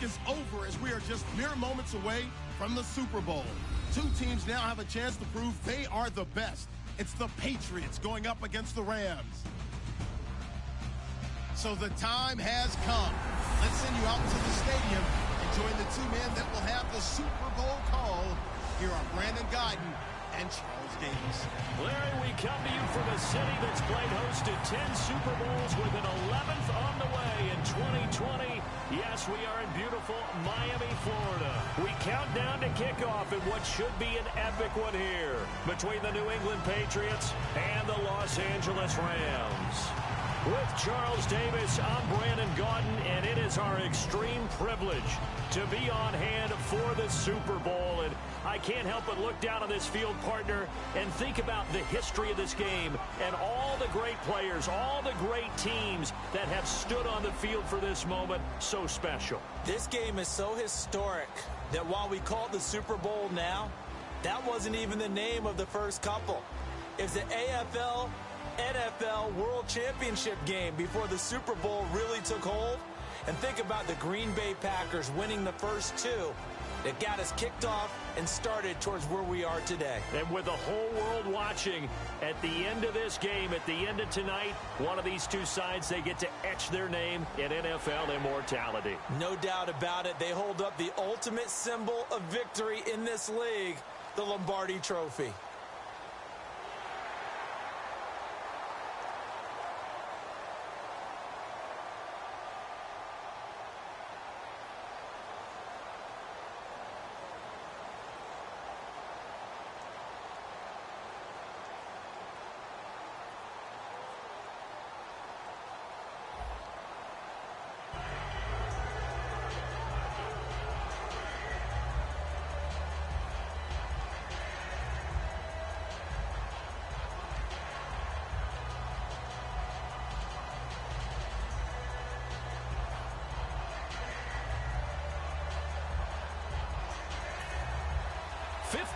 is over as we are just mere moments away from the Super Bowl. Two teams now have a chance to prove they are the best. It's the Patriots going up against the Rams. So the time has come. Let's send you out to the stadium and join the two men that will have the Super Bowl call. Here are Brandon Guyton and Charles Davis. Larry, we come to you from a city that's played host to 10 Super Bowls with an 11th on the way in 2020. Yes, we are in beautiful Miami, Florida. We count down to kickoff in what should be an epic one here between the New England Patriots and the Los Angeles Rams. With Charles Davis, I'm Brandon Guyton, and it is our extreme privilege to be on hand for the Super Bowl. And I can't help but look down on this field, partner, and think about the history of this game and all the great players, all the great teams that have stood on the field for this moment. So special. This game is so historic that while we call it the Super Bowl now, that wasn't even the name of the first couple. It's the AFL NFL World Championship game before the Super Bowl really took hold. And think about the Green Bay Packers winning the first two that got us kicked off and started towards where we are today. And with the whole world watching, at the end of this game, at the end of tonight, one of these two sides, they get to etch their name in NFL immortality. No doubt about it. They hold up the ultimate symbol of victory in this league, the Lombardi Trophy.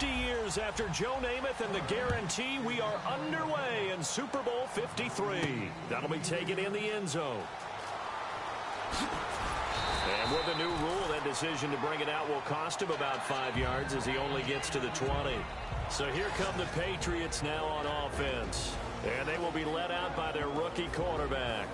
Years after Joe Namath and the guarantee, we are underway in Super Bowl 53. That'll be taken in the end zone. And with a new rule, that decision to bring it out will cost him about 5 yards as he only gets to the 20. So here come the Patriots now on offense. And they will be led out by their rookie quarterback.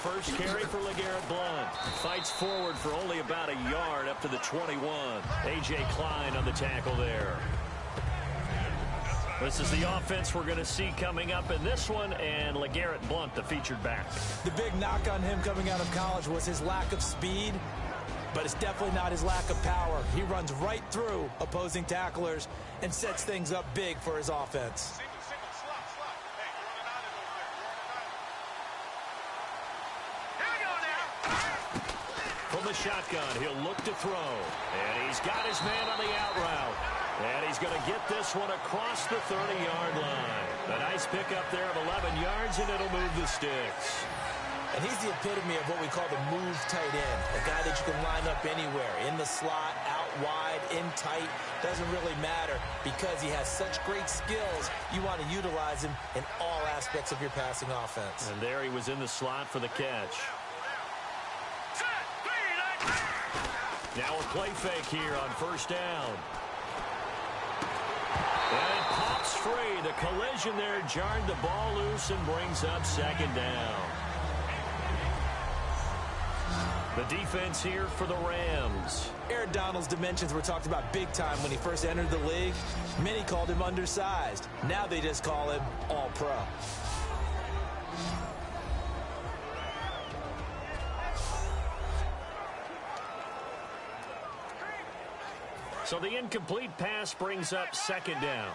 First carry for LeGarrette Blount. Fights forward for only about a yard up to the 21. A.J. Klein on the tackle there. This is the offense we're going to see coming up in this one, and LeGarrette Blount, the featured back. The big knock on him coming out of college was his lack of speed, but it's definitely not his lack of power. He runs right through opposing tacklers and sets things up big for his offense. From the shotgun, he'll look to throw. And he's got his man on the out route. And he's going to get this one across the 30-yard line. A nice pickup there of 11 yards, and it'll move the sticks. And he's the epitome of what we call the move tight end. A guy that you can line up anywhere. In the slot, out wide, in tight. Doesn't really matter because he has such great skills. You want to utilize him in all aspects of your passing offense. And there he was in the slot for the catch. Now a play fake here on first down. And it pops free. The collision there jarred the ball loose and brings up second down. The defense here for the Rams. Aaron Donald's dimensions were talked about big time when he first entered the league. Many called him undersized. Now they just call him all-pro. So the incomplete pass brings up second down.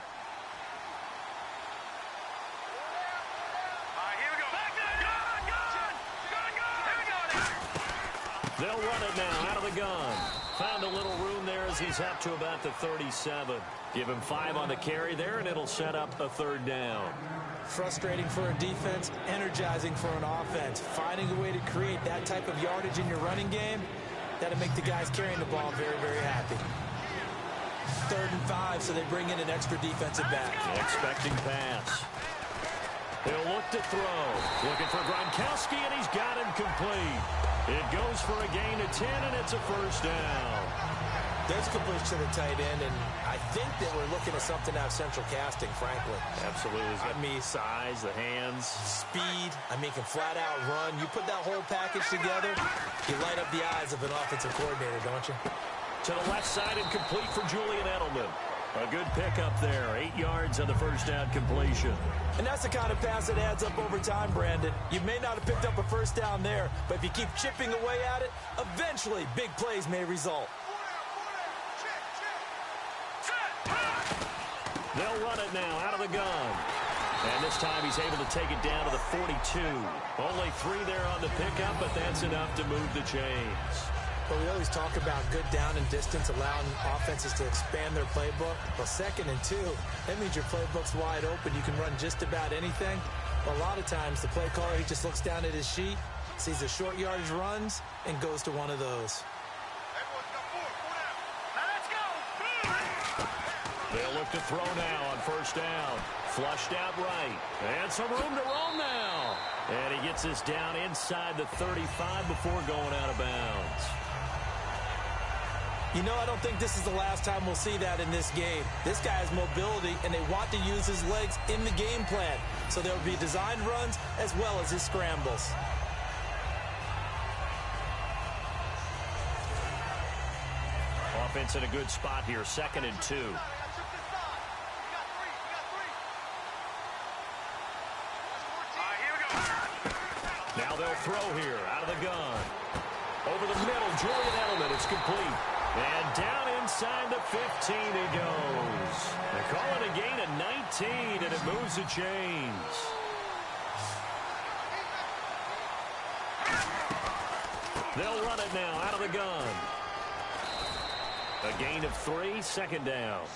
They'll run it now out of the gun. Found a little room there as he's up to about the 37. Give him 5 on the carry there, and it'll set up a third down. Frustrating for a defense, energizing for an offense. Finding a way to create that type of yardage in your running game, that'll make the guys carrying the ball very, very happy. 3rd and 5, so they bring in an extra defensive back. Expecting pass. He'll look to throw. Looking for Gronkowski, and he's got him complete. It goes for a gain of 10, and it's a first down. There's completion to the tight end, and I think that we're looking at something out of central casting, frankly. Absolutely. I mean, size, the hands. Speed. I mean, can flat out run. You put that whole package together, you light up the eyes of an offensive coordinator, don't you? To the left side and complete for Julian Edelman. A good pickup there. 8 yards on the first down completion. And that's the kind of pass that adds up over time, Brandon. You may not have picked up a first down there, but if you keep chipping away at it, eventually big plays may result. They'll run it now out of the gun. And this time he's able to take it down to the 42. Only 3 there on the pickup, but that's enough to move the chains. But we always talk about good down and distance, allowing offenses to expand their playbook. Well, 2nd and 2, that means your playbook's wide open. You can run just about anything. But a lot of times, the play caller, he just looks down at his sheet, sees the short yardage runs, and goes to one of those. They'll look to throw now on first down. Flushed out right. And some room to roam now. And he gets this down inside the 35 before going out of bounds. You know, I don't think this is the last time we'll see that in this game. This guy has mobility, and they want to use his legs in the game plan. So there will be designed runs as well as his scrambles. Offense in a good spot here, 2nd and 2. Now they'll throw here out of the gun. Over the middle, Julian Edelman. It's complete. And down inside the 15 he goes. They call it a gain of 19, and it moves the chains. They'll run it now out of the gun. A gain of 3, 2nd down.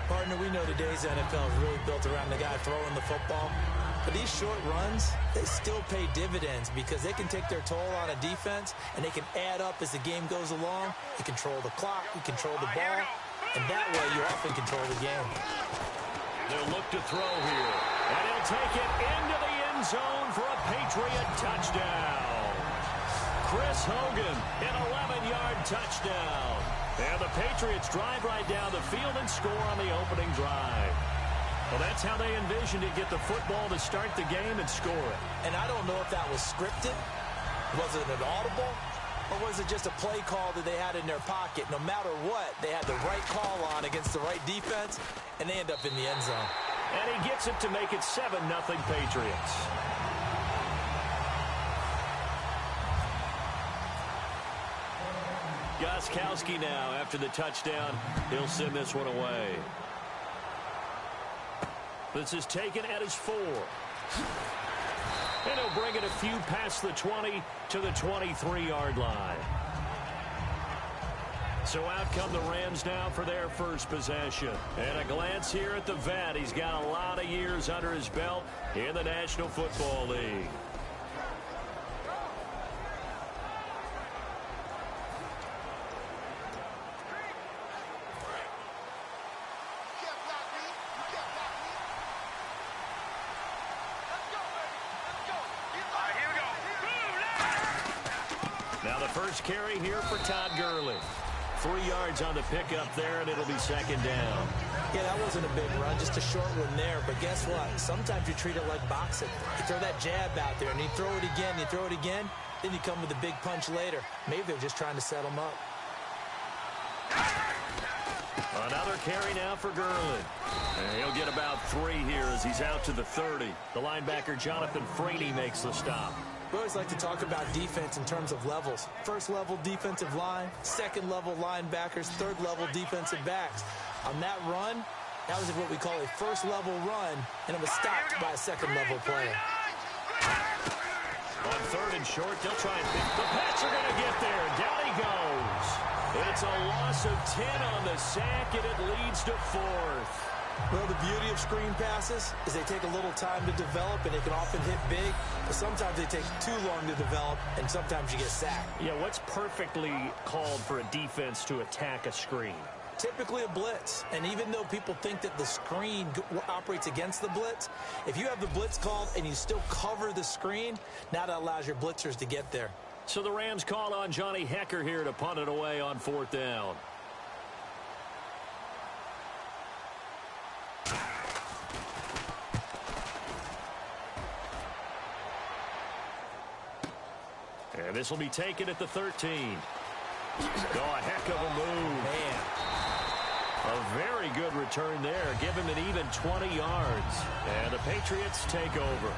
Partner, we know today's NFL is really built around the guy throwing the football. But these short runs, they still pay dividends because they can take their toll on a defense, and they can add up as the game goes along. You control the clock, you control the ball, and that way you often control the game. They'll look to throw here, and he'll take it into the end zone for a Patriot touchdown. Chris Hogan, an 11-yard touchdown. And the Patriots drive right down the field and score on the opening drive. Well, that's how they envisioned it, get the football to start the game and score it. And I don't know if that was scripted. Was it an audible? Or was it just a play call that they had in their pocket? No matter what, they had the right call on against the right defense, and they end up in the end zone. And he gets it to make it 7-0 Patriots. Gostkowski now, after the touchdown, he'll send this one away. This is taken at his 4. And he'll bring it a few past the 20 to the 23-yard line. So out come the Rams now for their first possession. And a glance here at the vet. He's got a lot of years under his belt in the National Football League. Now the first carry here for Todd Gurley. 3 yards on the pickup there, and it'll be 2nd down. Yeah, that wasn't a big run, just a short one there. But guess what? Sometimes you treat it like boxing. You throw that jab out there, and you throw it again, you throw it again, then you come with a big punch later. Maybe they're just trying to set them up. Another carry now for Gurley. And he'll get about 3 here as he's out to the 30. The linebacker, Jonathan Freeney, makes the stop. We always like to talk about defense in terms of levels. First level defensive line, second level linebackers, third level defensive backs. On that run, that was what we call a first level run, and it was stopped by a second level player. On 3rd and short, they'll try and pick. The Pats are going to get there. Down he goes. It's a loss of 10 on the sack, and it leads to 4th. Well, the beauty of screen passes is they take a little time to develop, and they can often hit big, but sometimes they take too long to develop, and sometimes you get sacked. Yeah, what's perfectly called for a defense to attack a screen? Typically a blitz, and even though people think that the screen operates against the blitz, if you have the blitz called and you still cover the screen, now that allows your blitzers to get there. So the Rams call on Johnny Hecker here to punt it away on 4th down. And this will be taken at the 13. Oh, a heck of a move. Man. A very good return there. Give him an even 20 yards. And the Patriots take over.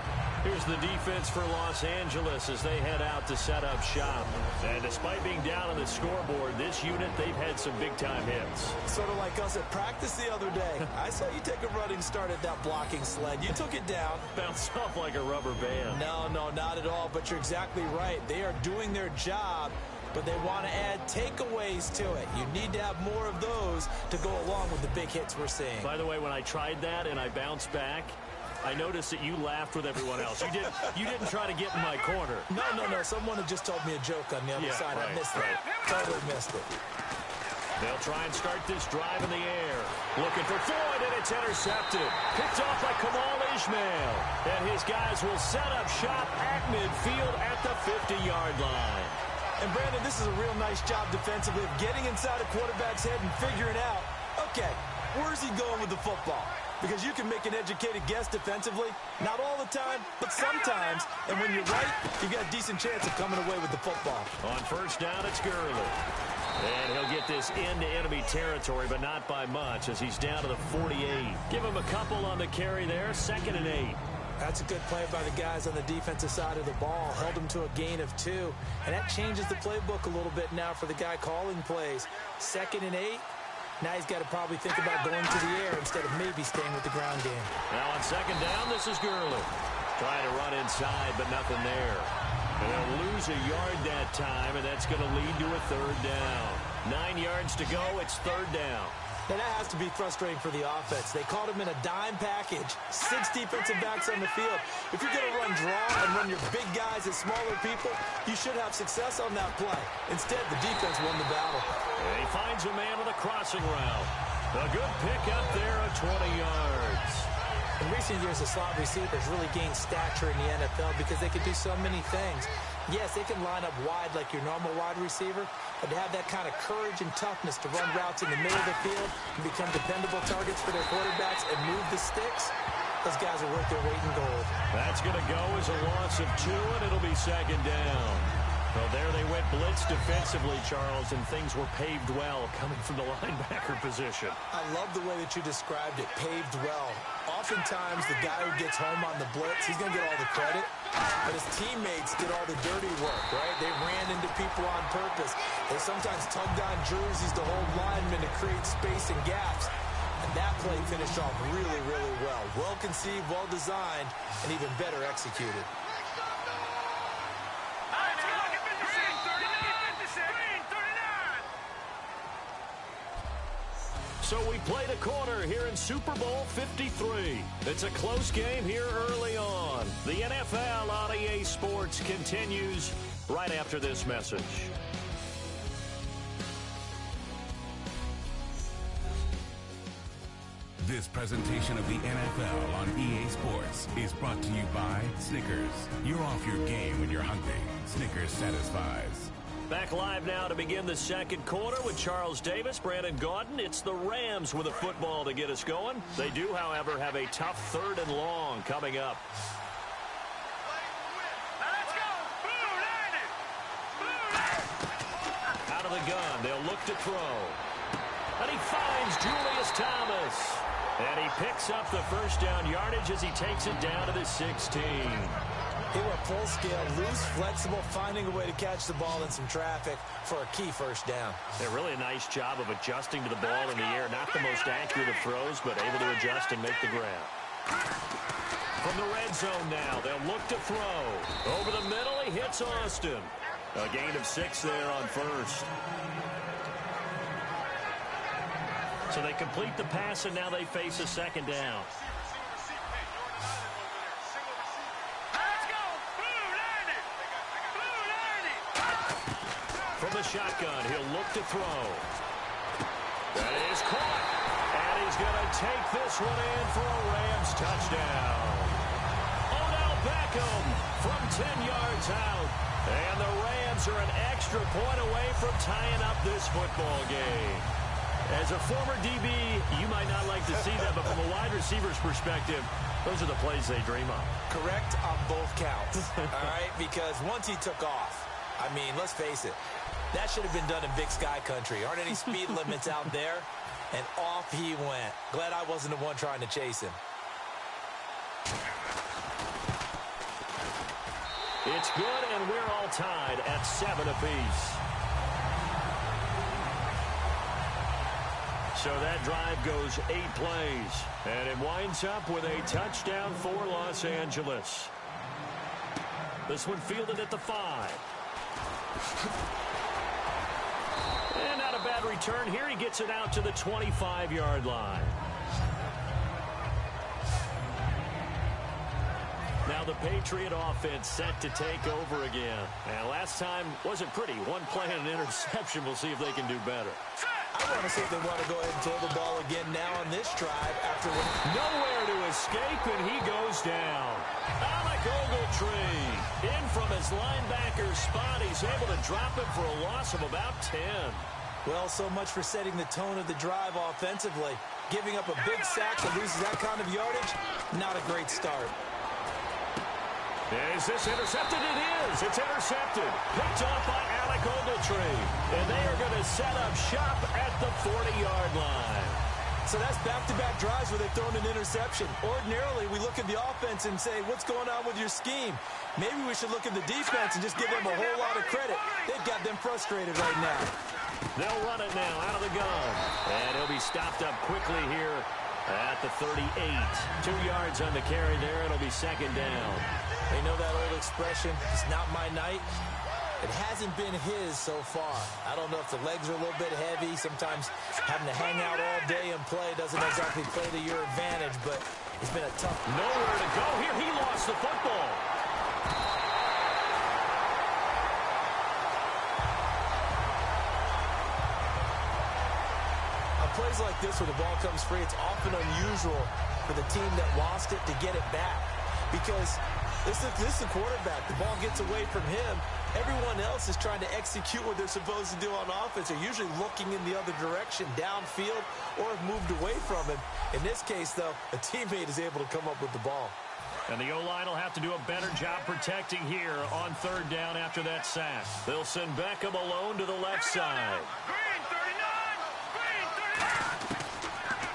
Here's the defense for Los Angeles as they head out to set up shop. And despite being down on the scoreboard, this unit, they've had some big-time hits. Sort of like us at practice the other day. I saw you take a running start at that blocking sled. You took it down. Bounced off like a rubber band. No, not at all. But you're exactly right. They are doing their job, but they want to add takeaways to it. You need to have more of those to go along with the big hits we're seeing. By the way, when I tried that and I bounced back, I noticed that you laughed with everyone else. You didn't try to get in my corner. No. Someone had just told me a joke on the other side. Right, I missed it. Totally missed it. They'll try and start this drive in the air. Looking for Floyd, and it's intercepted. Picked off by Kamal Ishmael. And his guys will set up shop at midfield at the 50-yard line. And, Brandon, this is a real nice job defensively of getting inside a quarterback's head and figuring out, okay, where's he going with the football? Because you can make an educated guess defensively. Not all the time, but sometimes. And when you're right, you've got a decent chance of coming away with the football. On 1st down, it's Gurley. And he'll get this into enemy territory, but not by much as he's down to the 48. Give him a couple on the carry there. 2nd and 8. That's a good play by the guys on the defensive side of the ball. Held him to a gain of 2. And that changes the playbook a little bit now for the guy calling plays. 2nd and 8. Now he's got to probably think about going to the air instead of maybe staying with the ground game. Now on 2nd down, this is Gurley. Trying to run inside, but nothing there. And they'll lose a yard that time, and that's going to lead to a 3rd down. 9 yards to go, it's 3rd down. Now, that has to be frustrating for the offense. They called him in a dime package. 6 defensive backs on the field. If you're going to run draw and run your big guys at smaller people, you should have success on that play. Instead, the defense won the battle. And he finds a man with a crossing route. A good pick up there at 20 yards. In recent years, the slot receivers really gained stature in the NFL because they can do so many things. Yes, they can line up wide like your normal wide receiver, but to have that kind of courage and toughness to run routes in the middle of the field and become dependable targets for their quarterbacks and move the sticks, those guys are worth their weight in gold. That's going to go as a loss of 2, and it'll be 2nd down. Well, there they went blitz defensively, Charles, and things were paved well coming from the linebacker position. I love the way that you described it, paved well. Oftentimes, the guy who gets home on the blitz, he's going to get all the credit, but his teammates did all the dirty work, right? They ran into people on purpose. They sometimes tugged on jerseys to hold linemen to create space and gaps. And that play finished off really, really well. Well conceived, well designed, and even better executed. So we played a quarter here in Super Bowl 53. It's a close game here early on. The NFL on EA Sports continues right after this message. This presentation of the NFL on EA Sports is brought to you by Snickers. You're off your game when you're hungry. Snickers satisfies. Back live now to begin the 2nd quarter with Charles Davis, Brandon Gaudin. It's the Rams with a football to get us going. They do, however, have a tough 3rd and long coming up. Out of the gun, they'll look to throw. And he finds Julius Thomas. And he picks up the 1st down yardage as he takes it down to the 16. They were full scale, loose, flexible, finding a way to catch the ball in some traffic for a key 1st down. Yeah, really a nice job of adjusting to the ball in the air. Not the most accurate of throws, but able to adjust and make the grab. From the red zone now, they'll look to throw. Over the middle, he hits Austin. A gain of 6 there on 1st. So they complete the pass, and now they face a second down. From the shotgun, he'll look to throw. That is caught. And he's going to take this one in for a Rams touchdown. Odell Beckham from 10 yards out. And the Rams are an extra point away from tying up this football game. As a former DB, you might not like to see that, but from a wide receiver's perspective, those are the plays they dream of. Correct on both counts, all right? Because once he took off, I mean, let's face it, that should have been done in Big Sky country. Aren't any speed limits out there? And off he went. Glad I wasn't the one trying to chase him. It's good, and we're all tied at 7 apiece. So that drive goes 8 plays, and it winds up with a touchdown for Los Angeles. This one fielded at the 5. And not a bad return here. He gets it out to the 25-yard line. Now the Patriot offense set to take over again. And last time wasn't pretty. One play and an interception. We'll see if they can do better. I want to see if they want to go ahead and throw the ball again now on this drive after nowhere to escape, and he goes down. Alec Ogletree in from his linebacker spot. He's able to drop him for a loss of about 10. Well, so much for setting the tone of the drive offensively. Giving up a big sack that loses that kind of yardage, not a great start. Is this intercepted? It is. It's intercepted. Picked off by Alec Ogletree. And they are going to set up shop at the 40-yard line. So that's back-to-back drives where they've thrown an interception. Ordinarily, we look at the offense and say, what's going on with your scheme? Maybe we should look at the defense and just give them a whole lot of credit. They've got them frustrated right now. They'll run it now out of the gun. And he'll be stopped up quickly here at the 38. 2 yards on the carry there. It'll be second down. They know that old expression, it's not my night. It hasn't been his so far. I don't know if the legs are a little bit heavy. Sometimes having to hang out all day and play doesn't exactly play to your advantage, but it's been a tough... Nowhere to go here. He lost the football. On plays like this where the ball comes free, it's often unusual for the team that lost it to get it back because... This is the quarterback. The ball gets away from him. Everyone else is trying to execute what they're supposed to do on offense. They're usually looking in the other direction, downfield, or have moved away from him. In this case, though, a teammate is able to come up with the ball. And the O-line will have to do a better job protecting here on third down after that sack. They'll send Beckham alone to the left side.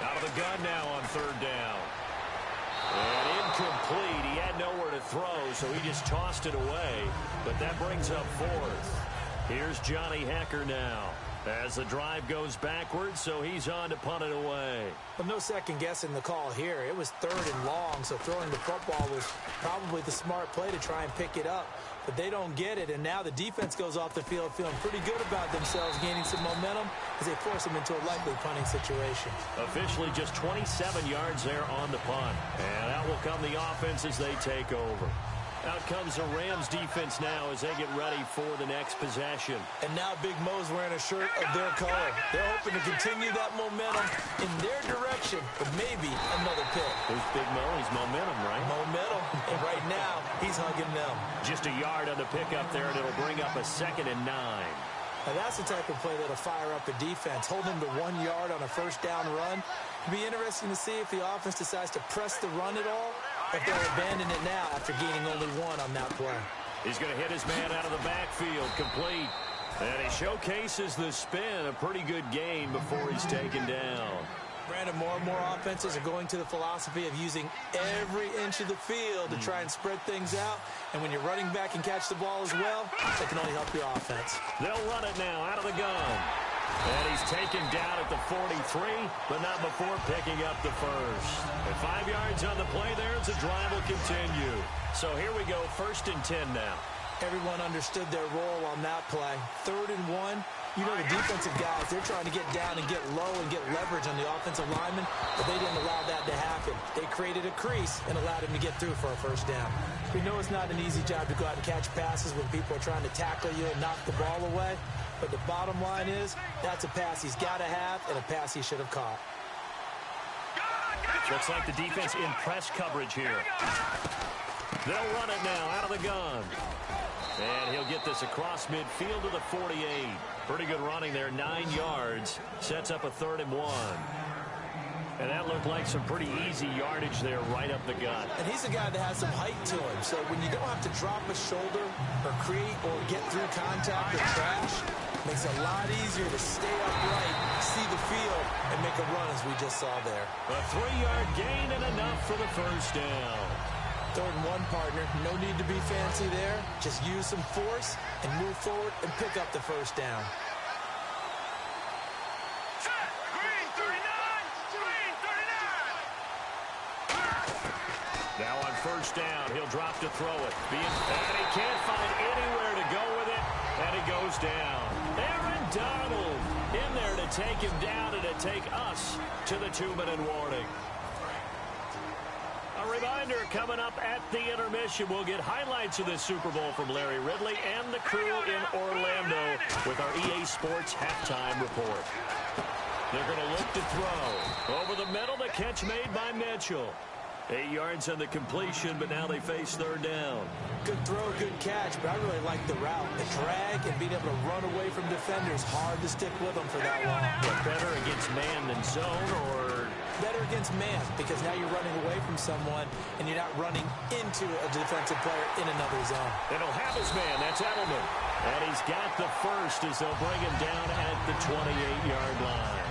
Out of the gun now on third down. And incomplete. He had nowhere to throw, so he just tossed it away. But that brings up fourth. Here's Johnny Hecker now as the drive goes backwards, so he's on to punt it away. Well, no second guessing the call here. It was third and long, so throwing the football was probably the smart play to try and pick it up. But they don't get it, and now the defense goes off the field feeling pretty good about themselves, gaining some momentum as they force them into a likely punting situation. Officially just 27 yards there on the punt. And out will come the offense as they take over. Out comes the Rams defense now as they get ready for the next possession. And now Big Mo's wearing a shirt of their color. They're hoping to continue that momentum in their direction, but maybe another pick. Who's Big Mo? He's momentum, right? Momentum. And right now, he's hugging them. Just a yard on the pickup there, and it'll bring up a 2nd and 9. Now that's the type of play that'll fire up a defense. Hold them to 1 yard on a first down run. It'll be interesting to see if the offense decides to press the run at all, or if they'll abandon it now after gaining only 1 on that play. He's going to hit his man out of the backfield, complete. And he showcases the spin, a pretty good gain before he's taken down. Brandon, more and more offenses are going to the philosophy of using every inch of the field to try and spread things out. And when you're running back and catch the ball as well, that can only help your offense. They'll run it now out of the gun. And he's taken down at the 43, but not before picking up the first. And 5 yards on the play there as the drive will continue. So here we go, 1st and 10 now. Everyone understood their role on that play. 3rd and 1. You know the defensive guys, they're trying to get down and get low and get leverage on the offensive lineman, but they didn't allow that to happen. They created a crease and allowed him to get through for a first down. We know it's not an easy job to go out and catch passes when people are trying to tackle you and knock the ball away, but the bottom line is that's a pass he's got to have and a pass he should have caught. Looks like the defense in press coverage here. They'll run it now out of the gun. And he'll get this across midfield to the 48. Pretty good running there, 9 yards. Sets up a 3rd and 1. And that looked like some pretty easy yardage there right up the gut. And he's a guy that has some height to him. So when you don't have to drop a shoulder or create or get through contact or trash, it makes it a lot easier to stay upright, see the field, and make a run as we just saw there. A 3-yard gain and enough for the first down. 3rd and 1, partner. No need to be fancy there. Just use some force and move forward and pick up the first down. Now on first down, he'll drop to throw it. And he can't find anywhere to go with it, and he goes down. Aaron Donald in there to take him down and to take us to the 2-minute warning. A reminder, coming up at the intermission, we'll get highlights of this Super Bowl from Larry Ridley and the crew in Orlando with our EA Sports halftime report. They're going to look to throw. Over the middle, the catch made by Mitchell. 8 yards on the completion, but now they face 3rd down. Good throw, good catch, but I really like the route. The drag and being able to run away from defenders. Hard to stick with them for that long. But better against man than zone, or? Better against man, because now you're running away from someone and you're not running into a defensive player in another zone. And he'll have his man. That's Edelman. And he's got the first as they'll bring him down at the 28-yard line.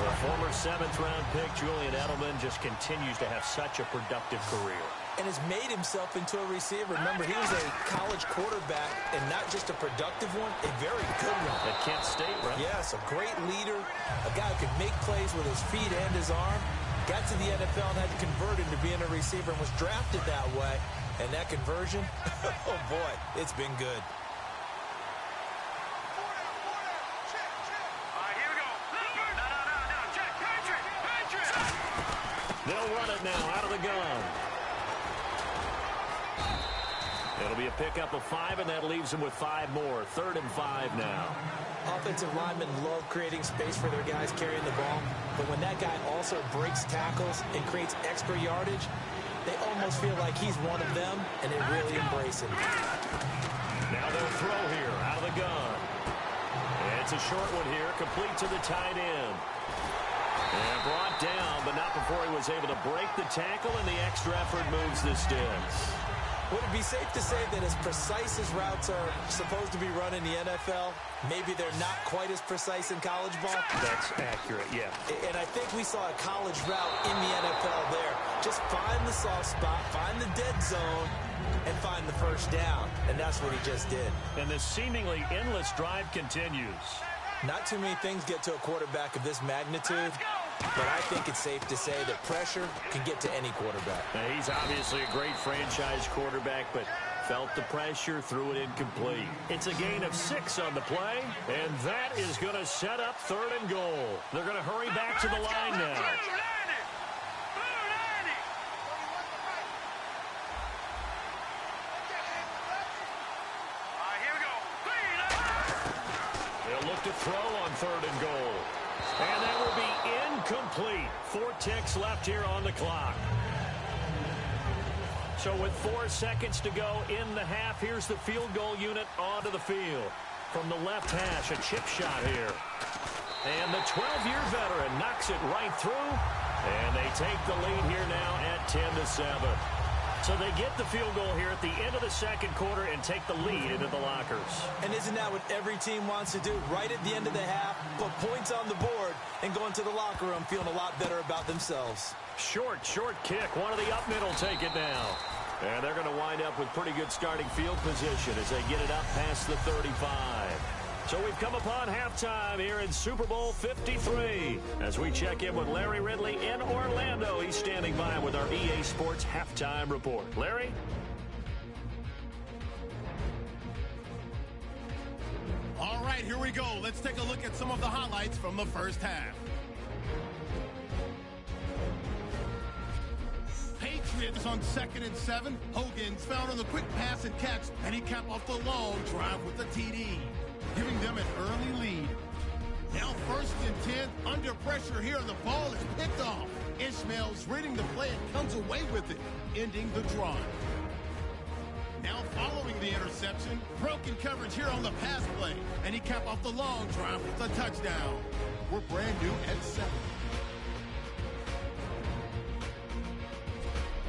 The former 7th-round pick, Julian Edelman, just continues to have such a productive career. And has made himself into a receiver. Remember, he was a college quarterback, and not just a productive one, a very good one. At Kent State, right? Yes, a great leader, a guy who could make plays with his feet and his arm. Got to the NFL and had to convert into being a receiver and was drafted that way. And that conversion, oh boy, it's been good. They'll run it now out of the gun. It'll be a pickup of 5, and that leaves them with 5 more. 3rd and 5 now. Offensive linemen love creating space for their guys carrying the ball, but when that guy also breaks tackles and creates extra yardage, they almost feel like he's one of them, and they really embrace him. Now they'll throw here out of the gun. And it's a short one here, complete to the tight end. And brought down, but not before he was able to break the tackle, and the extra effort moves the sticks. Would it be safe to say that as precise as routes are supposed to be run in the NFL, maybe they're not quite as precise in college ball? That's accurate, yeah. And I think we saw a college route in the NFL there. Just find the soft spot, find the dead zone, and find the first down. And that's what he just did. And this seemingly endless drive continues. Not too many things get to a quarterback of this magnitude, but I think it's safe to say that pressure can get to any quarterback. Now, he's obviously a great franchise quarterback, but felt the pressure, threw it incomplete. It's a gain of 6 on the play, and that is going to set up 3rd and goal. They're going to hurry back to the line now. To throw on 3rd and goal. And that will be incomplete. 4 ticks left here on the clock. So with 4 seconds to go in the half, here's the field goal unit onto the field. From the left hash, a chip shot here. And the 12-year veteran knocks it right through. And they take the lead here now at 10-7. So they get the field goal here at the end of the second quarter and take the lead into the lockers. And isn't that what every team wants to do? Right at the end of the half, put points on the board and go into the locker room feeling a lot better about themselves. Short kick. One of the up mid will take it now. And they're going to wind up with pretty good starting field position as they get it up past the 35. So we've come upon halftime here in Super Bowl 53. As we check in with Larry Ridley in Orlando, he's standing by with our EA Sports halftime report. Larry? right, here we go. Let's take a look at some of the highlights from the first half. Patriots on 2nd and 7. Hogan's found on the quick pass and catch, and he capped off the long drive with the TD, giving them an early lead. Now 1st and 10, under pressure here, and the ball is picked off. Ishmael's reading the play and comes away with it, ending the drive. Now following the interception, broken coverage here on the pass play, and he capped off the long drive with a touchdown. We're brand new at 7.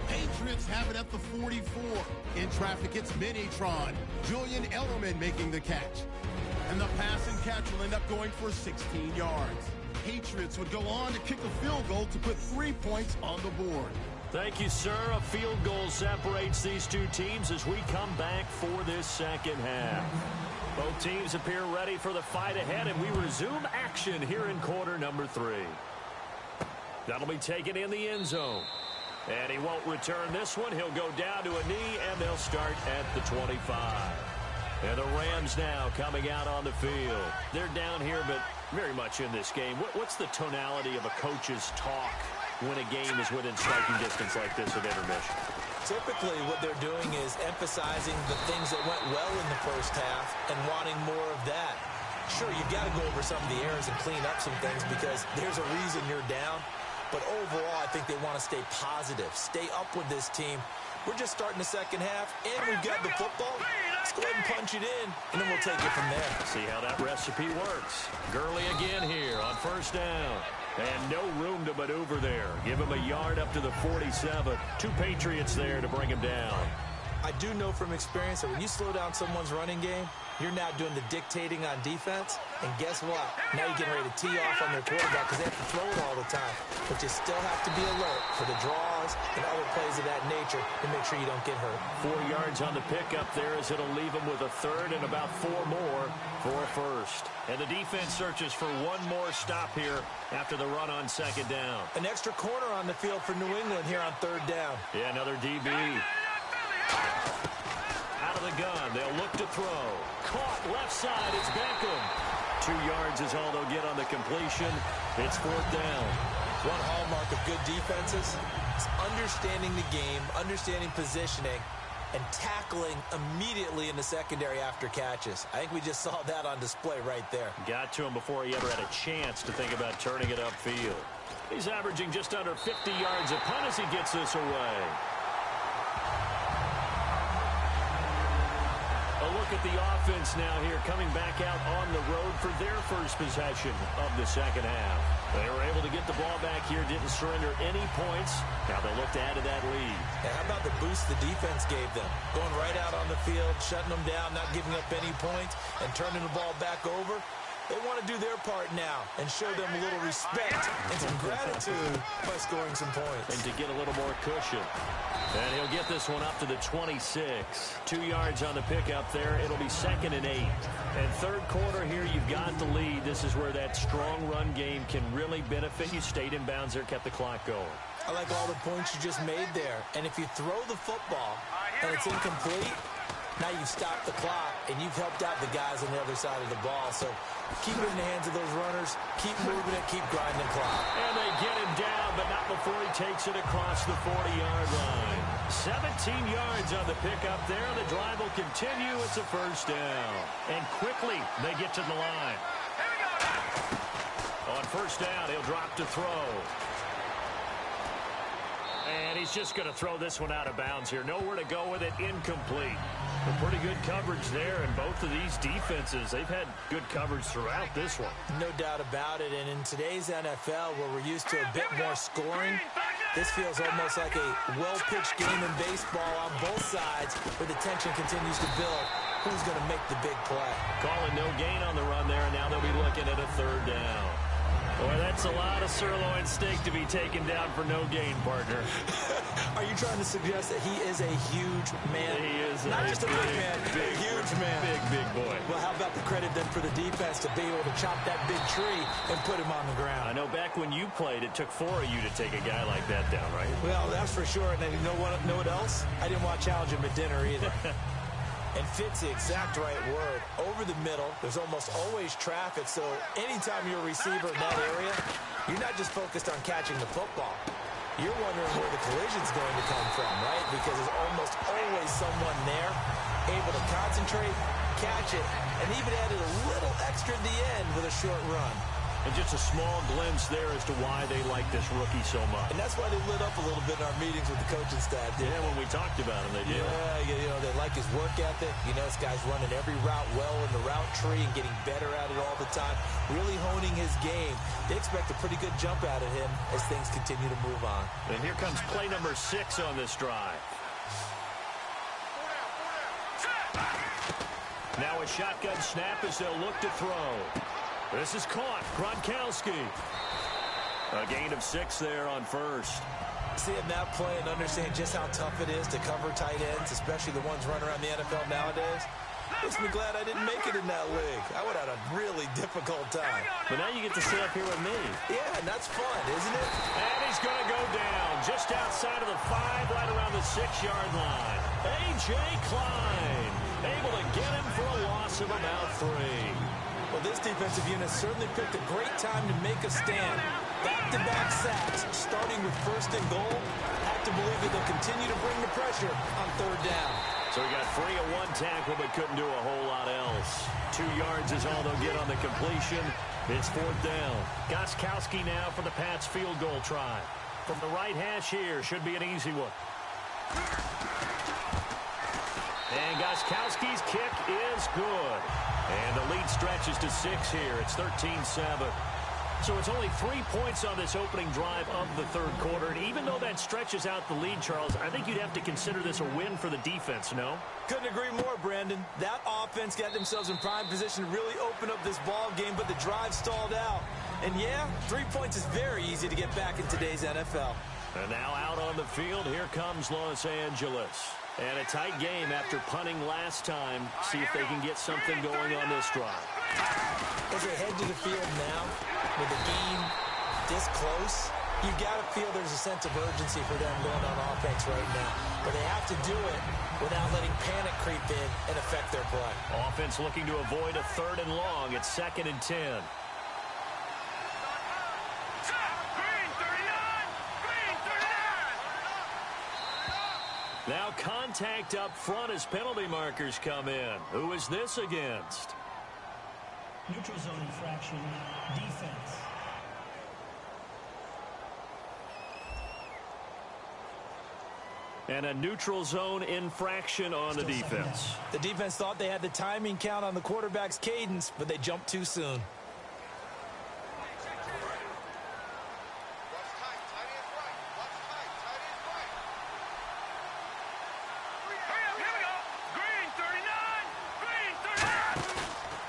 Patriots have it at the 44. In traffic, it's Minitron. Julian Ellerman making the catch. And the pass and catch will end up going for 16 yards. Patriots would go on to kick a field goal to put 3 points on the board. Thank you, sir. A field goal separates these two teams as we come back for this second half. Both teams appear ready for the fight ahead, and we resume action here in quarter number 3. That'll be taken in the end zone. And he won't return this one. He'll go down to a knee, and they'll start at the 25. And the Rams now coming out on the field. They're down here, but very much in this game. What's the tonality of a coach's talk when a game is within striking distance like this at intermission? Typically, what they're doing is emphasizing the things that went well in the first half and wanting more of that. Sure, you've got to go over some of the errors and clean up some things because there's a reason you're down. But overall, I think they want to stay positive, stay up with this team. We're just starting the second half, and we've got the football. Let's go ahead and punch it in, and then we'll take it from there. See how that recipe works. Gurley again here on first down. And no room to maneuver there. Give him a yard up to the 47. 2 Patriots there to bring him down. I do know from experience that when you slow down someone's running game, you're now doing the dictating on defense. And guess what? Now you're getting ready to tee off on their quarterback because they have to throw it all the time. But you still have to be alert for the draws and other plays of that nature to make sure you don't get hurt. 4 yards on the pickup there as it'll leave him with a third and about 4 more for a first. And the defense searches for one more stop here after the run on second down. An extra corner on the field for New England here on third down. Yeah, another DB. Out of the gun. They'll look to throw. Caught left side. It's Beckham. 2 yards is all they'll get on the completion. It's 4th down. One hallmark of good defenses is understanding the game, understanding positioning, and tackling immediately in the secondary after catches. I think we just saw that on display right there. Got to him before he ever had a chance to think about turning it upfield. He's averaging just under 50 yards a punt as he gets this away. A look at the offense now here, coming back out on the road for their first possession of the second half. They were able to get the ball back here, didn't surrender any points. Now they look to add to that lead. And how about the boost the defense gave them? Going right out on the field, shutting them down, not giving up any points, and turning the ball back over. They want to do their part now and show them a little respect and some gratitude by scoring some points. And to get a little more cushion. And he'll get this one up to the 26. 2 yards on the pickup there. It'll be 2nd and 8. And third quarter here, you've got the lead. This is where that strong run game can really benefit you. Stayed in bounds there, kept the clock going. I like all the points you just made there. And if you throw the football and it's incomplete, now you've stopped the clock and you've helped out the guys on the other side of the ball. So keep it in the hands of those runners. Keep moving it. Keep grinding clock. And they get him down, but not before he takes it across the 40-yard line. 17 yards on the pickup there. The drive will continue. It's a first down. And quickly they get to the line. On first down, he'll drop to throw. And he's just going to throw this one out of bounds here. Nowhere to go with it. Incomplete. But pretty good coverage there, and both of these defenses, they've had good coverage throughout this one. No doubt about it, and in today's NFL, where we're used to a bit more scoring, this feels almost like a well-pitched game in baseball on both sides, where the tension continues to build. Who's going to make the big play? Calling no gain on the run there, and now they'll be looking at a third down. Boy, that's a lot of sirloin steak to be taken down for no gain, partner. Are you trying to suggest that he is a huge man? He is not just a big man, a huge man. Big boy. Well, how about the credit then for the defense to be able to chop that big tree and put him on the ground? I know back when you played, it took 4 of you to take a guy like that down, right? Well, that's for sure. And then you know what else? I didn't want to challenge him at dinner either. And fit's the exact right word. Over the middle, there's almost always traffic, so anytime you're a receiver in that area, you're not just focused on catching the football. You're wondering where the collision's going to come from, right? Because there's almost always someone there able to concentrate, catch it, and even added a little extra at the end with a short run. And just a small glimpse there as to why they like this rookie so much. And that's why they lit up a little bit in our meetings with the coaching staff. Yeah, when we talked about him, they did. Yeah, they like his work ethic. This guy's running every route well in the route tree and getting better at it all the time, really honing his game. They expect a pretty good jump out of him as things continue to move on. And here comes play number 6 on this drive. Now a shotgun snap as they'll look to throw. This is caught. Gronkowski. A gain of 6 there on first. Seeing that play and understand just how tough it is to cover tight ends, especially the ones running around the NFL nowadays, makes me glad I didn't make it in that league. I would have had a really difficult time. But now you get to sit up here with me. Yeah, and that's fun, isn't it? And he's going to go down just outside of the 5, right around the 6-yard line. A.J. Klein able to get him for a loss of about 3. Well, this defensive unit certainly picked a great time to make a stand. Back-to-back sacks, starting with first and goal. Have to believe that they'll continue to bring the pressure on third down. So he got free of 1 tackle, but couldn't do a whole lot else. 2 yards is all they'll get on the completion. It's 4th down. Gronkowski now for the Pats field goal try. From the right hash here, should be an easy one. And Gronkowski's kick is good. And the lead stretches to 6 here. It's 13-7. So it's only 3 points on this opening drive of the third quarter. And even though that stretches out the lead, Charles, I think you'd have to consider this a win for the defense, no? Couldn't agree more, Brandon. That offense got themselves in prime position to really open up this ball game, but the drive stalled out. And yeah, 3 points is very easy to get back in today's NFL. And now out on the field, here comes Los Angeles. And a tight game after punting last time. See if they can get something going on this drive. As they head to the field now, with the game this close, you've got to feel there's a sense of urgency for them going on offense right now. But they have to do it without letting panic creep in and affect their play. Offense looking to avoid a 3rd and long. It's 2nd and 10. Now contact up front as penalty markers come in. Who is this against? Neutral zone infraction, defense. And a neutral zone infraction on the defense. The defense thought they had the timing count on the quarterback's cadence, but they jumped too soon.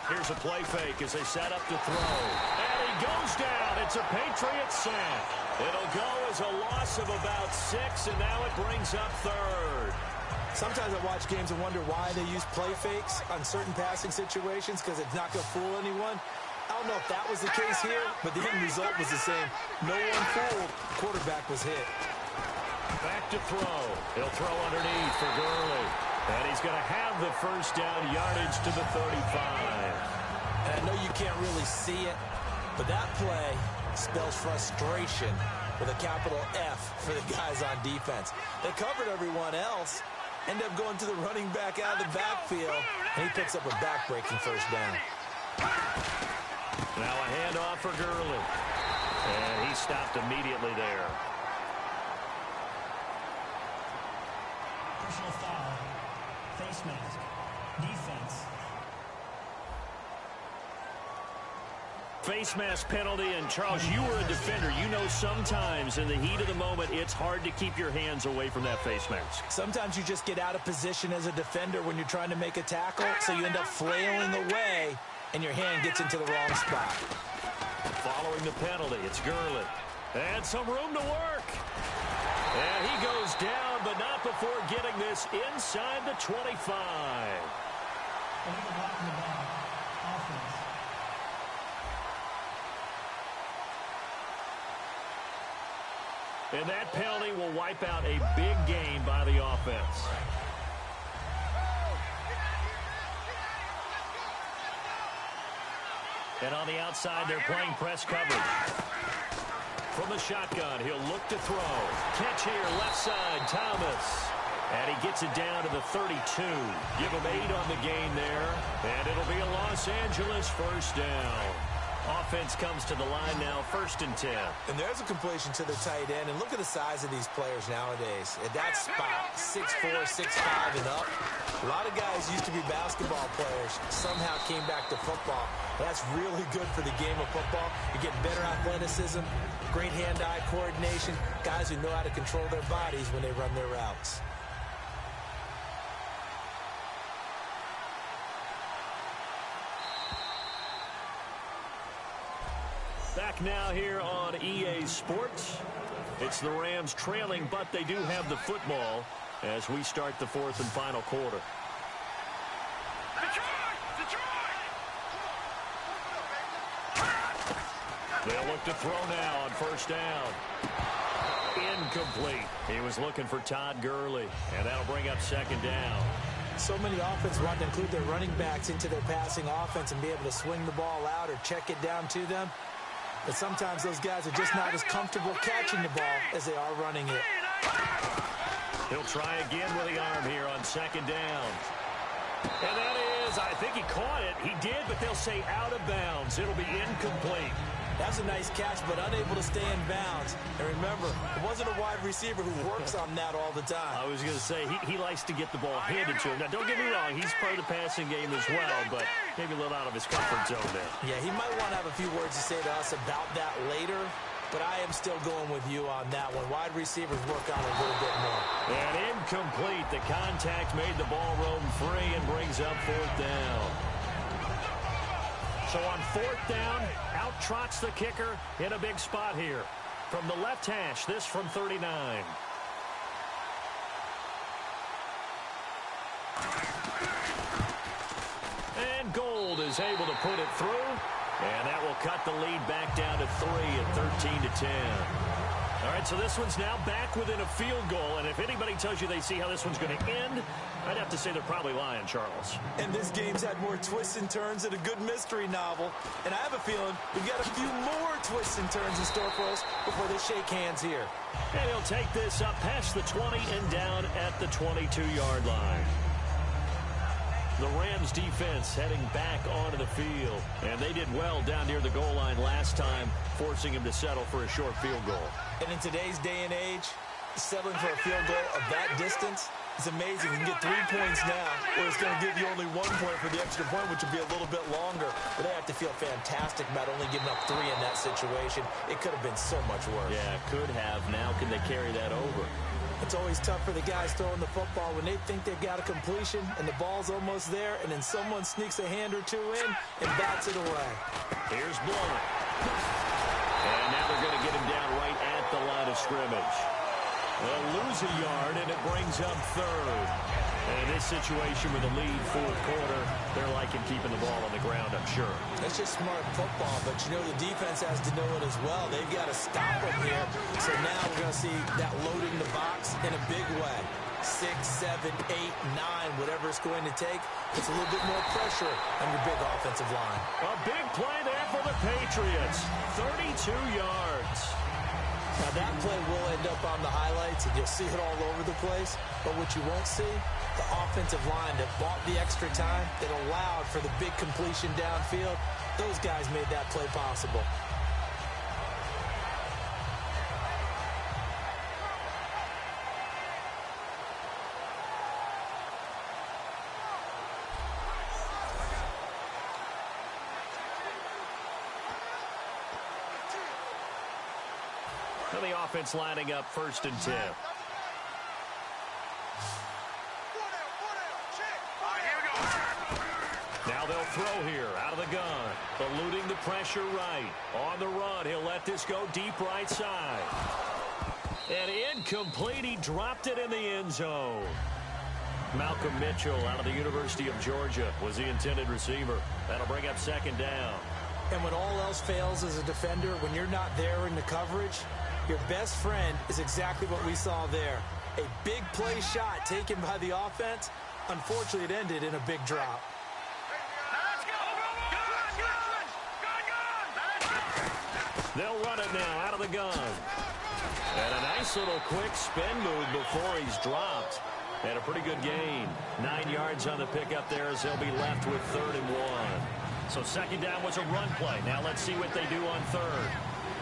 Here's a play fake as they set up to throw. And he goes down. It's a Patriots sack. It'll go as a loss of about 6, and now it brings up 3rd. Sometimes I watch games and wonder why they use play fakes on certain passing situations because it's not going to fool anyone. I don't know if that was the case here, but the end result was the same. No one fooled. The quarterback was hit. Back to throw. He'll throw underneath for Gurley. And he's going to have the first down yardage to the 35. And I know you can't really see it, but that play spells frustration with a capital F for the guys on defense. They covered everyone else, end up going to the running back out of the backfield, and he picks up a back-breaking first down. Now a handoff for Gurley. And he stopped immediately there. Personal foul. Face mask. Defense. Face mask penalty, and Charles, you were a defender. You know sometimes in the heat of the moment, it's hard to keep your hands away from that face mask. Sometimes you just get out of position as a defender when you're trying to make a tackle, so you end up flailing away, and your hand gets into the wrong spot. Following the penalty, it's Gurley. And some room to work. And he goes down, but not before getting this inside the 25. Illegal block in the back. Offense. And that penalty will wipe out a big gain by the offense. And on the outside, they're playing press coverage. From the shotgun, he'll look to throw. Catch here, left side, Thomas. And he gets it down to the 32. Give him 8 on the gain there. And it'll be a Los Angeles first down. Offense comes to the line now, 1st and 10. And there's a completion to the tight end. And look at the size of these players nowadays. At that spot, 6'4", 6'5", and up. A lot of guys used to be basketball players, somehow came back to football. That's really good for the game of football. You're getting better athleticism, great hand-eye coordination, guys who know how to control their bodies when they run their routes. Back now here on EA Sports. It's the Rams trailing, but they do have the football as we start the 4th and final quarter. They'll look to throw now on 1st down. Incomplete. He was looking for Todd Gurley, and that'll bring up 2nd down. So many offenses want to include their running backs into their passing offense and be able to swing the ball out or check it down to them. But sometimes those guys are just not as comfortable catching the ball as they are running it. He'll try again with the arm here on 2nd down. And that is, I think he caught it. He did, but they'll say out of bounds. It'll be incomplete. That's a nice catch, but unable to stay in bounds. And remember, it wasn't a wide receiver who works on that all the time. I was going to say, he likes to get the ball handed to him. Now, don't get me wrong, he's part of the passing game as well, but maybe a little out of his comfort zone there. Yeah, he might want to have a few words to say to us about that later, but I am still going with you on that one. Wide receivers work on it a little bit more. And incomplete. The contact made the ball roam free and brings up 4th down. So on 4th down, out trots the kicker in a big spot here. From the left hash, this from 39. And Gold is able to put it through. And that will cut the lead back down to 3 at 13-10. All right, so this one's now back within a field goal. And if anybody tells you they see how this one's going to end, I'd have to say they're probably lying, Charles. And this game's had more twists and turns than a good mystery novel. And I have a feeling we've got a few more twists and turns in store for us before they shake hands here. And he'll take this up past the 20 and down at the 22-yard line. The Rams defense heading back onto the field. And they did well down near the goal line last time, forcing him to settle for a short field goal. And in today's day and age, settling for a field goal of that distance is amazing. You can get 3 points now, or it's going to give you only 1 point for the extra point, which will be a little bit longer. But they have to feel fantastic about only giving up 3 in that situation. It could have been so much worse. Yeah, could have. Now can they carry that over? It's always tough for the guys throwing the football when they think they've got a completion and the ball's almost there, and then someone sneaks a hand or two in and bats it away. Here's Blount. And now they're going to get him down right at the line of scrimmage. They'll lose a yard, and it brings up 3rd. And in this situation with a lead 4th quarter, they're liking keeping the ball on the ground, I'm sure. That's just smart football, but you know the defense has to know it as well. They've got to stop them here. So now we're going to see that loading the box in a big way. 6, 7, 8, 9, whatever it's going to take. It's a little bit more pressure on your big offensive line. A big play there for the Patriots. 32 yards. Now that play will end up on the highlights, and you'll see it all over the place. But what you won't see, the offensive line that bought the extra time, that allowed for the big completion downfield, those guys made that play possible. The offense lining up 1st and 10. Now they'll throw here out of the gun. Eluding the pressure right. On the run, he'll let this go deep right side. And incomplete. He dropped it in the end zone. Malcolm Mitchell out of the University of Georgia was the intended receiver. That'll bring up 2nd down. And when all else fails as a defender, when you're not there in the coverage, your best friend is exactly what we saw there. A big play shot taken by the offense. Unfortunately, it ended in a big drop. They'll run it now out of the gun. And a nice little quick spin move before he's dropped. And a pretty good gain. 9 yards on the pickup there as they'll be left with 3rd and 1. So second down was a run play. Now let's see what they do on 3rd.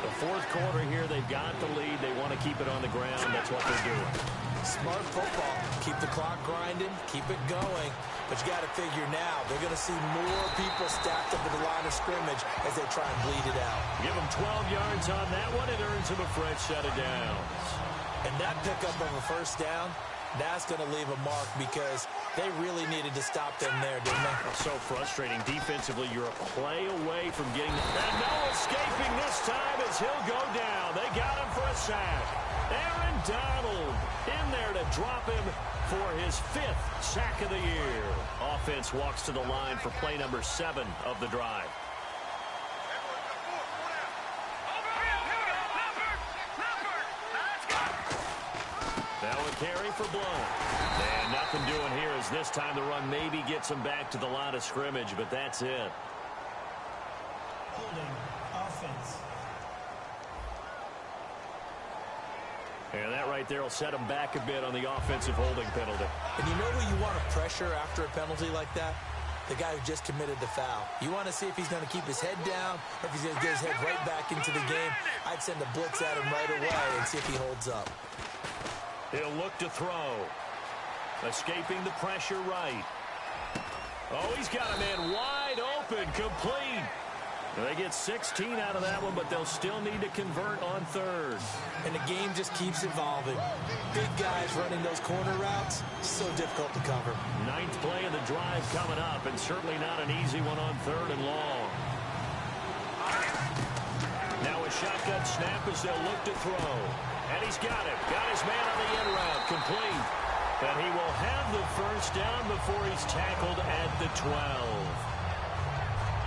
The 4th quarter here, they've got the lead. They want to keep it on the ground. That's what they're doing. Smart football. Keep the clock grinding. Keep it going. But you got to figure now, they're going to see more people stacked up at the line of scrimmage as they try and bleed it out. Give them 12 yards on that one. It earns them a fresh set of downs. And that pickup of a first down, that's going to leave a mark because they really needed to stop them there, didn't they? So frustrating. Defensively, you're a play away from getting... And no escaping this time as he'll go down. They got him for a sack. Aaron Donald in there to drop him for his 5th sack of the year. Offense walks to the line for play number 7 of the drive. Now a carry for Blount. And nothing doing here as this time the run maybe gets him back to the line of scrimmage, but that's it. Holding offense. And that right there will set him back a bit on the offensive holding penalty. And you know who you want to pressure after a penalty like that? The guy who just committed the foul. You want to see if he's going to keep his head down or if he's going to get his head right back into the game. I'd send a blitz at him right away and see if he holds up. He'll look to throw. Escaping the pressure right. Oh, he's got a man wide open, complete. They get 16 out of that one, but they'll still need to convert on 3rd. And the game just keeps evolving. Big guys running those corner routes, so difficult to cover. 9th play of the drive coming up, and certainly not an easy one on 3rd and long. Now a shotgun snap as they'll look to throw. And he's got it. Got his man on the end route, complete. And he will have the first down before he's tackled at the 12.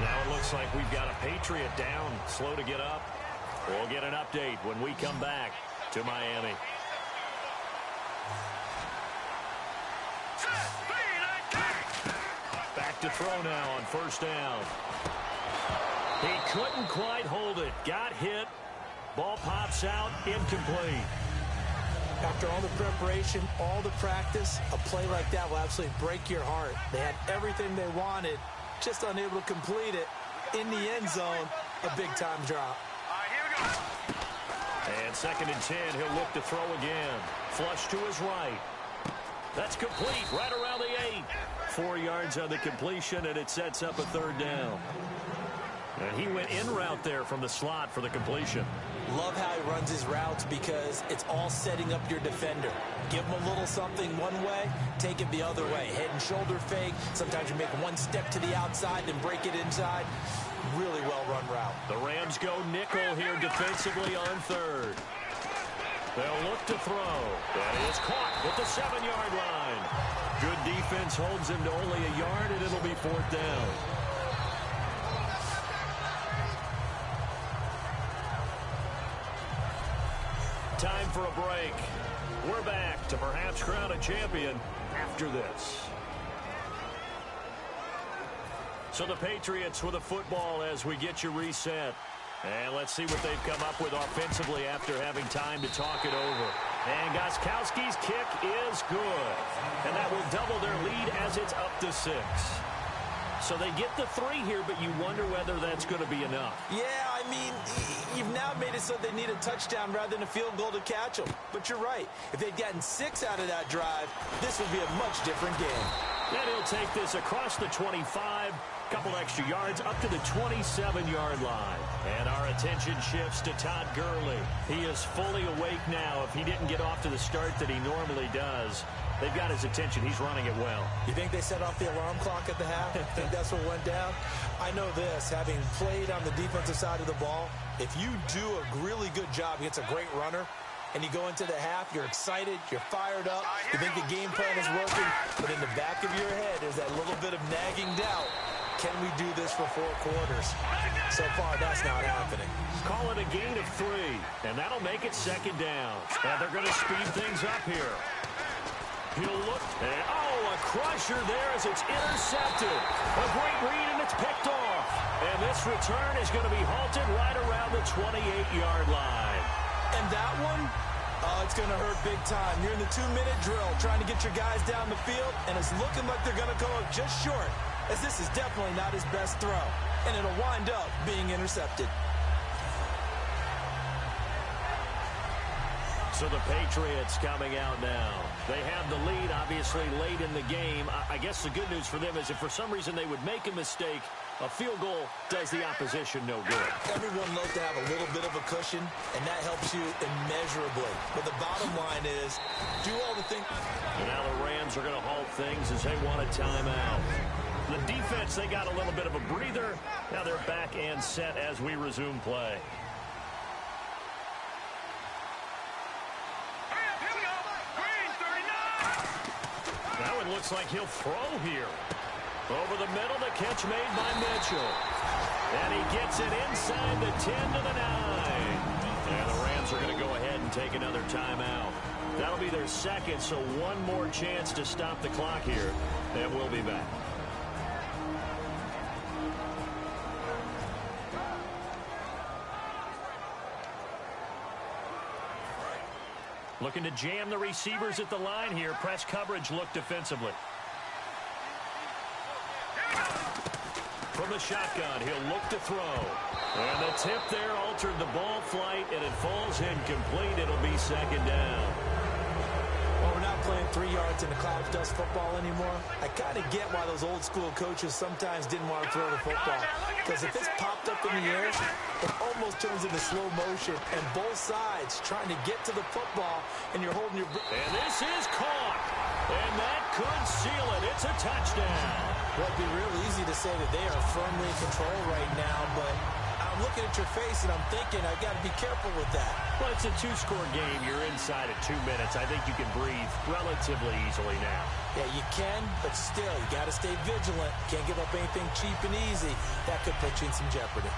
Now it looks like we've got a Patriot down, slow to get up. We'll get an update when we come back to Miami. Back to throw now on first down. He couldn't quite hold it. Got hit. Ball pops out, incomplete. After all the preparation, all the practice, a play like that will absolutely break your heart. They had everything they wanted, just unable to complete it. In the end zone, a big-time drop. And 2nd and 10, he'll look to throw again. Flush to his right. That's complete, right around the 8. 4 yards on the completion, and it sets up a 3rd down. And he went in route there from the slot for the completion. Love how he runs his routes because it's all setting up your defender. Give him a little something one way, take it the other way. Head and shoulder fake. Sometimes you make one step to the outside, then break it inside. Really well-run route. The Rams go nickel here defensively on 3rd. They'll look to throw. That is caught at the 7-yard line. Good defense holds him to only a yard, and it'll be 4th down. Time for a break. We're back to perhaps crown a champion after this. So the Patriots with a football as we get you reset. And let's see what they've come up with offensively after having time to talk it over. And Gostkowski's kick is good. And that will double their lead as it's up to 6. So they get the 3 here, but you wonder whether that's going to be enough. Yeah, I mean, you've now made it so they need a touchdown rather than a field goal to catch them. But you're right. If they'd gotten 6 out of that drive, this would be a much different game. And he'll take this across the 25, couple extra yards up to the 27-yard line. And our attention shifts to Todd Gurley. He is fully awake now if he didn't get off to the start that he normally does. They've got his attention. He's running it well. You think they set off the alarm clock at the half? Think that's what went down? I know this, having played on the defensive side of the ball, if you do a really good job against a great runner, and you go into the half, you're excited, you're fired up, you think the game plan is working, but in the back of your head is that little bit of nagging doubt. Can we do this for 4 quarters? So far, that's not happening. Call it a gain of 3, and that'll make it 2nd down. And they're going to speed things up here. He'll look, and a crusher there as it's intercepted. A great read, and it's picked off. And this return is going to be halted right around the 28-yard line. And that one, it's going to hurt big time. You're in the 2-minute drill trying to get your guys down the field, and it's looking like they're going to go up just short, as this is definitely not his best throw. And it'll wind up being intercepted. So the Patriots coming out now. They have the lead, obviously, late in the game. I guess the good news for them is if for some reason they would make a mistake, a field goal does the opposition no good. Everyone loves to have a little bit of a cushion, and that helps you immeasurably. But the bottom line is, do all the things. And now the Rams are going to halt things as they want a timeout. The defense, they got a little bit of a breather. Now they're back and set as we resume play. Now it looks like he'll throw here. Over the middle, the catch made by Mitchell. And he gets it inside the 10 to the 9. And the Rams are going to go ahead and take another timeout. That'll be their second, so one more chance to stop the clock here. And we'll be back. Looking to jam the receivers at the line here. Press coverage look defensively. From the shotgun, he'll look to throw. And the tip there altered the ball flight, and it falls incomplete. It'll be second down. Well, we're not playing 3 yards in the cloud of dust football anymore. I kind of get why those old school coaches sometimes didn't want to throw the football. Because if it's popped up in the air, it almost turns into slow motion. And both sides trying to get to the football, and you're holding your breath. And this is caught. And that could seal it. It's a touchdown. Well, it'd be real easy to say that they are firmly in control right now, but I'm looking at your face and I'm thinking I've got to be careful with that. Well, it's a 2-score game. You're inside at 2 minutes. I think you can breathe relatively easily now. Yeah, you can, but still, you got to stay vigilant. Can't give up anything cheap and easy. That could put you in some jeopardy.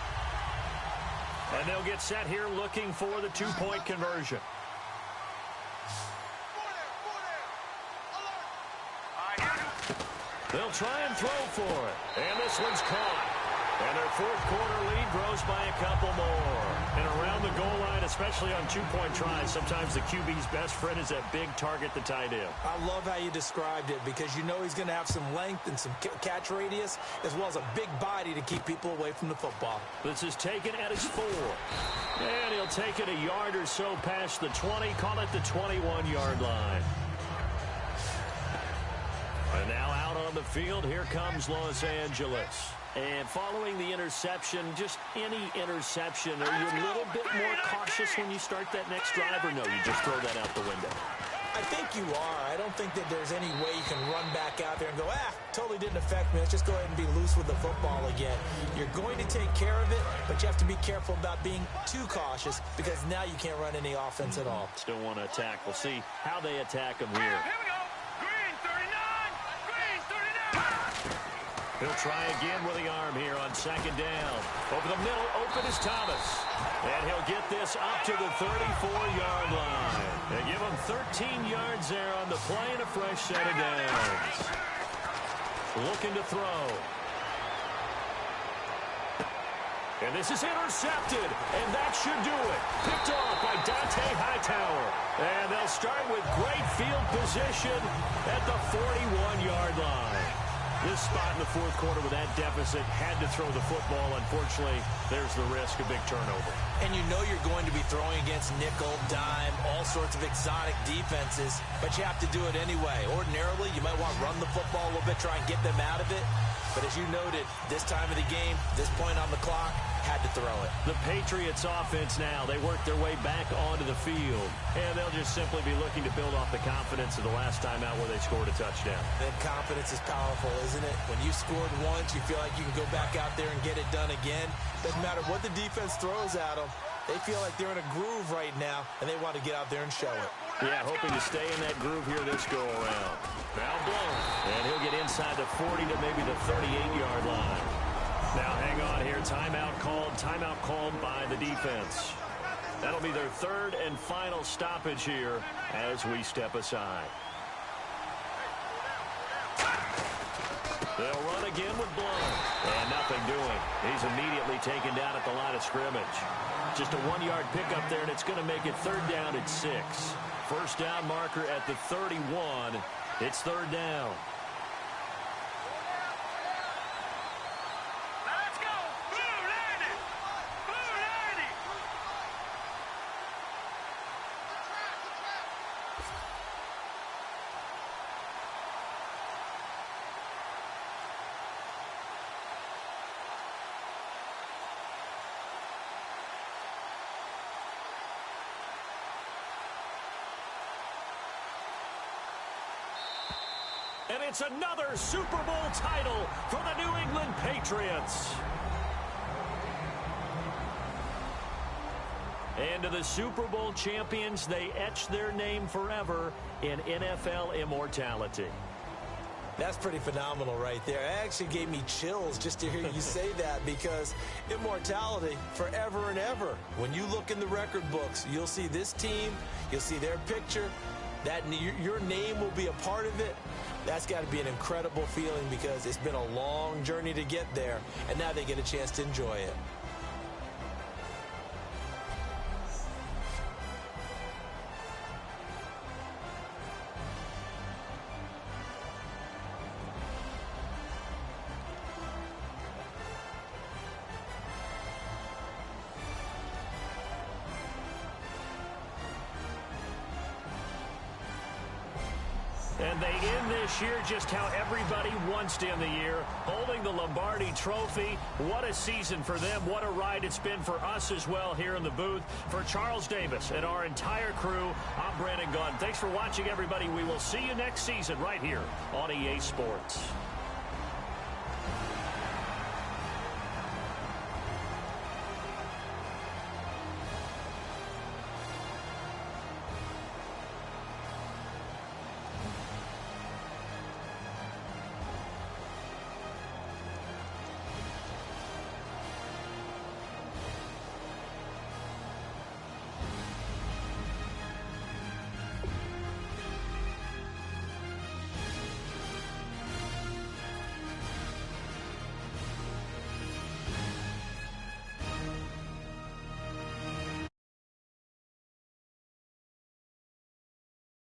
And they'll get set here looking for the 2-point conversion. They'll try and throw for it. And this one's caught. And their fourth quarter lead grows by a couple more. And around the goal line, especially on 2-point tries, sometimes the QB's best friend is that big target, the tight end. I love how you described it because you know he's going to have some length and some catch radius as well as a big body to keep people away from the football. This is taken at his 4. And he'll take it a yard or so past the 20, call it the 21-yard line. And now out on the field, here comes Los Angeles. And following the interception, just any interception, are you a little bit more cautious when you start that next drive, or no, you just throw that out the window? I think you are. I don't think that there's any way you can run back out there and go, totally didn't affect me. Let's just go ahead and be loose with the football again. You're going to take care of it, but you have to be careful about being too cautious because now you can't run any offense at all. Still want to attack. We'll see how they attack him here. Here we go. Green 39. Green 39. He'll try again with the arm here on second down. Over the middle, open is Thomas. And he'll get this up to the 34-yard line. They give him 13 yards there on the play and a fresh set of downs. Looking to throw. And this is intercepted. And that should do it. Picked off by Dante Hightower. And they'll start with great field position at the 41-yard line. This spot in the fourth quarter with that deficit had to throw the football. Unfortunately, there's the risk of big turnover. And you know you're going to be throwing against nickel, dime, all sorts of exotic defenses, but you have to do it anyway. Ordinarily, you might want to run the football a little bit, try and get them out of it. But as you noted, this time of the game, this point on the clock, had to throw it. The Patriots offense now, they work their way back onto the field. And they'll just simply be looking to build off the confidence of the last time out where they scored a touchdown. And confidence is powerful, isn't it? When you scored once, you feel like you can go back out there and get it done again. Doesn't matter what the defense throws at them. They feel like they're in a groove right now, and they want to get out there and show it. Yeah, hoping to stay in that groove here this go-around. Now blown. And he'll get inside the 40 to maybe the 38-yard line. Now hang on here. Timeout called by the defense. That'll be their third and final stoppage here as we step aside. They'll run again with Blount. And nothing doing. He's immediately taken down at the line of scrimmage. Just a 1-yard pickup there, and it's going to make it 3rd down at 6. First down marker at the 31. It's 3rd down. Let's go. Blue 90. Blue 90. And it's another Super Bowl title for the New England Patriots. And to the Super Bowl champions, they etch their name forever in NFL immortality. That's pretty phenomenal right there. It actually gave me chills just to hear you say that, because immortality forever and ever. When you look in the record books, you'll see this team, you'll see their picture, that your name will be a part of it. That's got to be an incredible feeling, because it's been a long journey to get there, and now they get a chance to enjoy it. And they end this year just how everybody wants to end the year, holding the Lombardi Trophy. What a season for them. What a ride it's been for us as well here in the booth. For Charles Davis and our entire crew, I'm Brandon Gunn. Thanks for watching, everybody. We will see you next season right here on EA Sports.